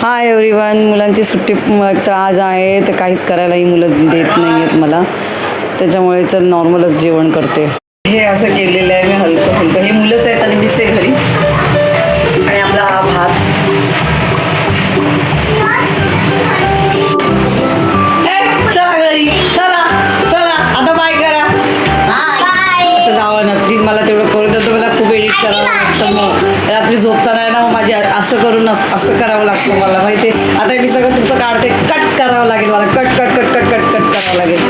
Hi everyone. मुलांची सुट्टी तर आज आहे, तर काहीच करायलाही मुलं देत नाही आहेत मला, त्याच्यामुळे चल नॉर्मलच जेवण करते. हे असं केलेलं आहे मी हलकं हलकं. हे मुलंच आहेत आणि मीच आहे घरी. आणि आपला हा भात. चला घरी, चला चला आता बाय करा. आता जावं ना प्लीज, मला तेवढं करू देतो. मला खूप एडिट करावं लागतं, मग रात्री झोपताना ना मग माझी असं करून असं करावं लागतं मला माहिती आहे. आता मी सगळं तुमचं काढते, कट करावं लागेल मला, cut cut cut cut cut cut करावं लागेल.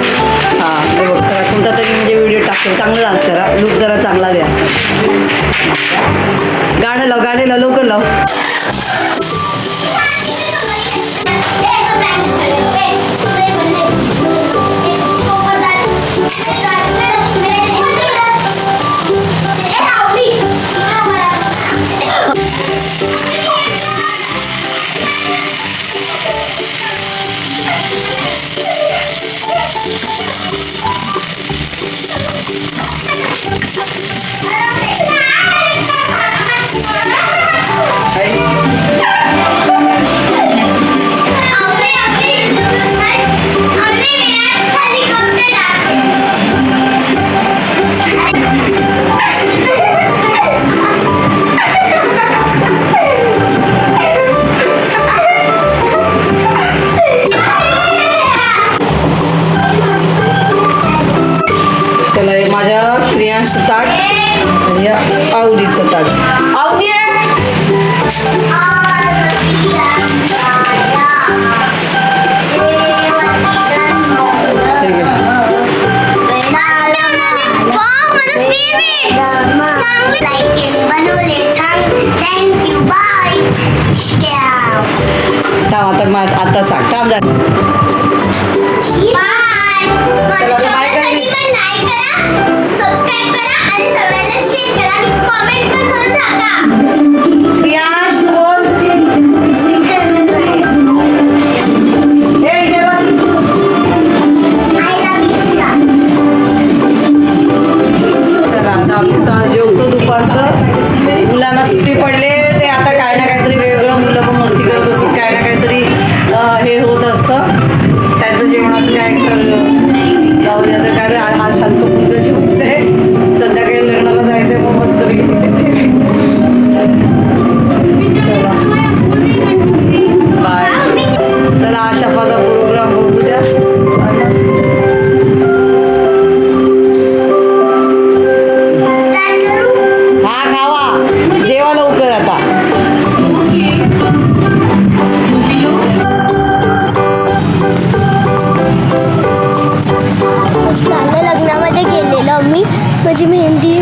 हां हे बघ, करा कोणता तरी म्हणजे व्हिडिओ टाकतो, चांगलं डान्स करा, लुक जरा चांगला द्या. गाणं लाव लवकर लाव. चला हे माझ्या क्रियांचं ताट आणि या आवडीचं ताट. आवडी आता सांग थांब जरा. जेवतो दुपारचं. मुलांना सुट्टी पडले ते आता काय ना काहीतरी वेगळं, मुलं पण मस्ती करत असतात, काय ना काहीतरी हे होत असतं त्यांचं जेवणाचं. काय तर जाऊ द्या, तर काय आज हलकं फुलकं जेवायचं आहे, संध्याकाळी लग्नाला जायचं आहे, मग मस्त जेवायचं. चला बाय. चला आशापाचा प्रोग्राम बघू द्या. जेवा लवकर आता. लग्नामध्ये गेलेलो आम्ही, माझी मेहंदी